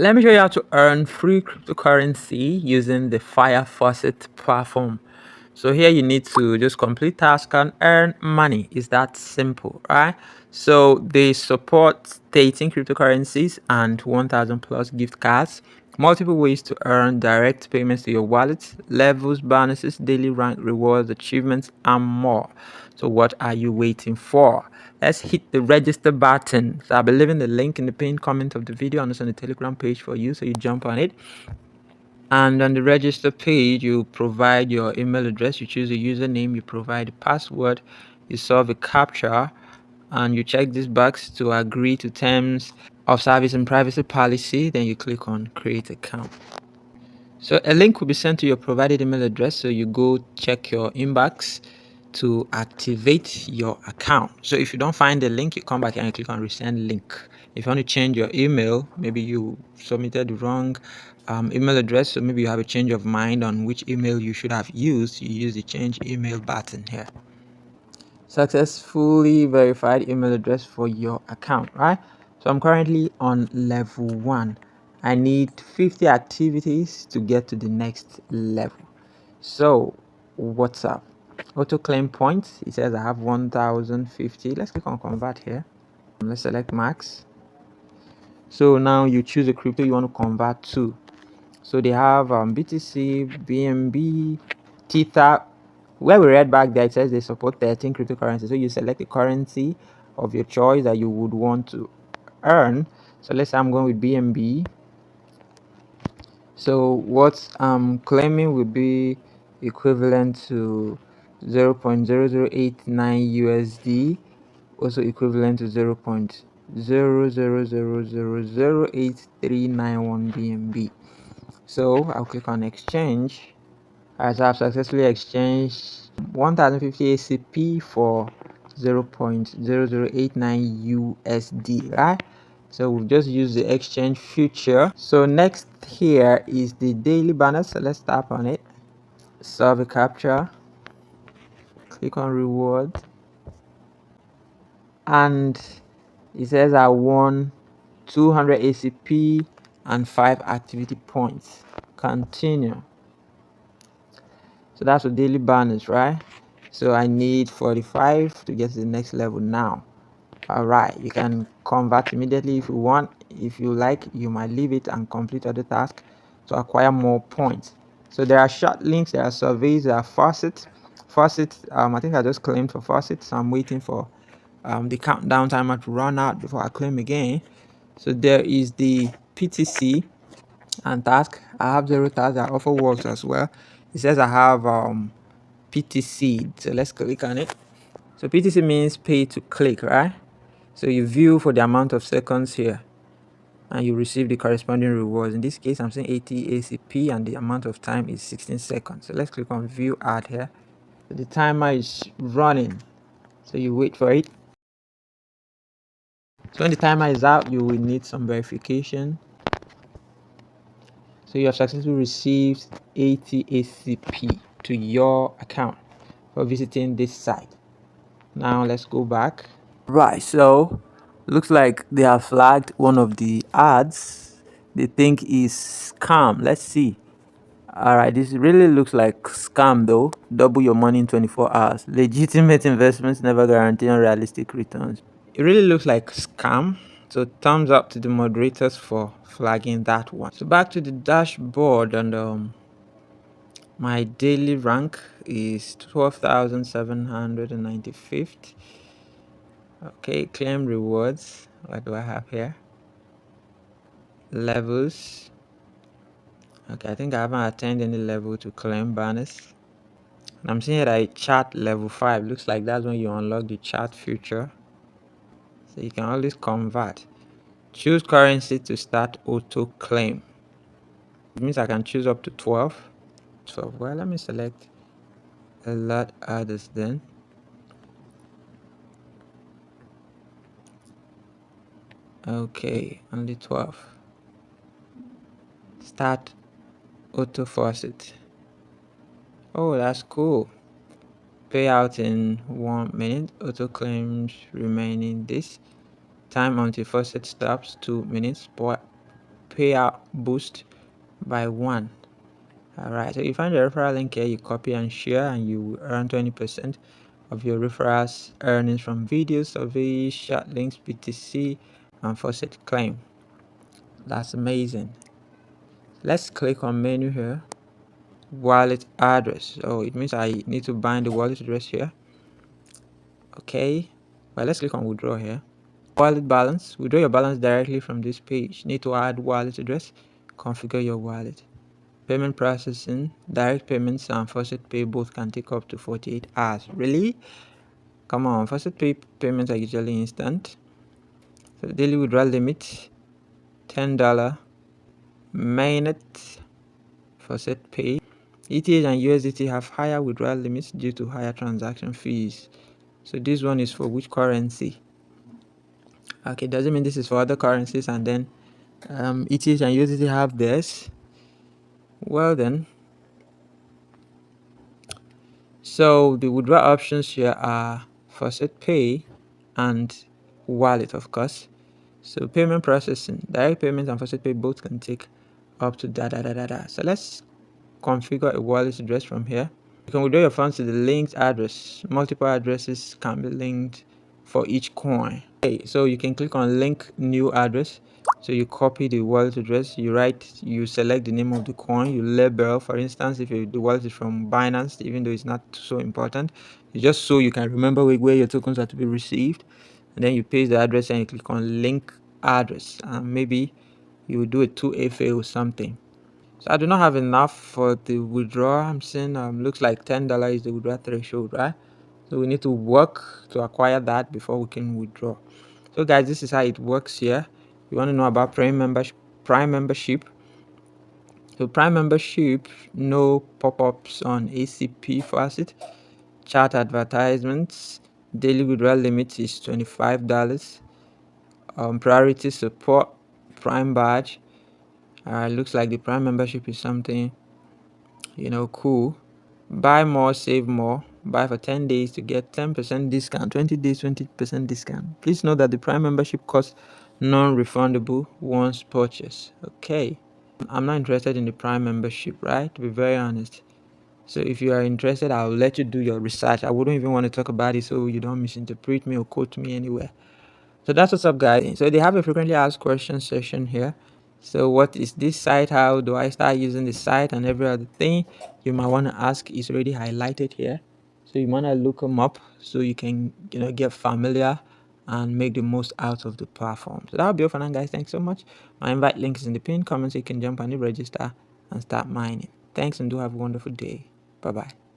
Let me show you how to earn free cryptocurrency using the Firefaucet platform. So here you need to just complete task and earn money. It's that simple, right? So they support 13 cryptocurrencies and 1000 plus gift cards. Multiple ways to earn direct payments to your wallet, levels, bonuses, daily rank rewards, achievements, and more. So what are you waiting for? Let's hit the register button. So I'll be leaving the link in the pinned comment of the video and also on the Telegram page for you, so you jump on it. And on the register page, you provide your email address, you choose a username, you provide a password, you solve a captcha, and you check this box to agree to terms of service and privacy policy. Then you click on create account. So a link will be sent to your provided email address, so you go check your inbox to activate your account. So if you don't find the link, you come back and you click on resend link. If you want to change your email, maybe you submitted the wrong email address, so maybe you have a change of mind on which email you should have used, you use the change email button here. Successfully verified email address for your account, right? So I'm currently on level 1. I need 50 activities to get to the next level. So what's up? Auto claim points, it says I have 1050. Let's click on convert here. Let's select max. So now you choose a crypto you want to convert to. So they have BTC, BNB, Tether. Where we read back there, it says they support 13 cryptocurrencies. So you select the currency of your choice that you would want to earn. So let's say I'm going with BNB. So what I'm claiming will be equivalent to 0.0089 USD, also equivalent to 0.00000839 BNB. So I'll click on exchange. As I've successfully exchanged 1050 ACP for 0.0089 USD, right? So we'll just use the exchange future. So next here is the daily banner. So let's tap on it, solve a captcha, click on reward, and it says I won 200 ACP and 5 activity points. Continue. So that's the daily banners, right? So I need 45 to get to the next level now. All right, you can convert immediately if you want. If you like, you might leave it and complete other tasks to acquire more points. So there are short links, there are surveys, there are faucets. I think I just claimed for faucet, so I'm waiting for the countdown timer to run out before I claim again. So there is the PTC and task. I have 0 tasks that offer works as well. It says I have PTC, so let's click on it. So PTC means pay to click, right? So you view for the amount of seconds here and you receive the corresponding rewards. In this case, I'm saying 80 ACP and the amount of time is 16 seconds. So let's click on view ad here. So the timer is running, so you wait for it. So when the timer is out, you will need some verification. So you have successfully received 80 ACP to your account for visiting this site. Now let's go back. Right, so looks like they have flagged one of the ads they think is scam. Let's see. All right, this really looks like scam though. Double your money in 24 hours. Legitimate investments never guarantee unrealistic returns. It really looks like scam. So thumbs up to the moderators for flagging that one. So back to the dashboard, and my daily rank is 12,795. Okay, claim rewards. What do I have here? Levels. Okay, I think I haven't attained any level to claim banners. And I'm seeing that I chat level 5. Looks like that's when you unlock the chat feature. So you can always convert. Choose currency to start auto claim. It means I can choose up to 12. Well, let me select a lot others then. Okay, only 12. Start auto faucet. Oh, that's cool. Payout in 1 minute. Auto claims remaining this. Time until faucet stops 2 minutes. payout boost by 1. All right, so you find the referral link here, you copy and share, and you will earn 20% of your referrals earnings from videos, surveys, short links, BTC, and faucet claim. That's amazing. Let's click on menu here, wallet address. So it means I need to bind the wallet address here. Okay, well, let's click on withdraw here. Wallet balance, withdraw your balance directly from this page. Need to add wallet address, configure your wallet. Payment processing, direct payments and faucet pay both can take up to 48 hours. Really? Come on, faucet pay payments are usually instant. So daily withdrawal limit $10 mainnet faucet pay. ETH and USDT have higher withdrawal limits due to higher transaction fees. So this one is for which currency? Okay, doesn't mean this is for other currencies and then ETH and USDT have this. Well then, so the withdrawal options here are faucet pay and wallet, of course. So payment processing, direct payments and faucet pay both can take up to So let's configure a wallet address from here. You can withdraw your funds to the linked address. Multiple addresses can be linked for each coin. Okay, so you can click on link new address. So you copy the wallet address, you select the name of the coin, you label. For instance, if the wallet is from Binance, even though it's not so important, it's just so you can remember where your tokens are to be received. And then you paste the address and you click on link address, and maybe you will do a 2FA or something. So I do not have enough for the withdrawal. I'm seeing looks like $10 is the withdrawal threshold, right? So we need to work to acquire that before we can withdraw. So guys, this is how it works here. You want to know about Prime membership. So Prime membership, no pop-ups on ACP faucet, chat advertisements, daily withdrawal limit is $25. Priority support, Prime badge. Looks like the Prime membership is something cool. Buy more, save more. Buy for 10 days to get 10% discount, 20 days 20% discount. Please note that the Prime membership costs non-refundable once purchased. Okay, I'm not interested in the Prime membership, right, to be very honest. So if you are interested, I'll let you do your research. I wouldn't even want to talk about it so you don't misinterpret me or quote me anywhere. So that's what's up, guys. So they have a frequently asked questions section here. So what is this site? How do I start using the site? And every other thing you might want to ask is already highlighted here. So you want to look them up so you can get familiar and make the most out of the platform. So that'll be all for now, guys. Thanks so much. My invite link is in the pinned comment so you can jump on the register and start mining. Thanks and do have a wonderful day. Bye bye.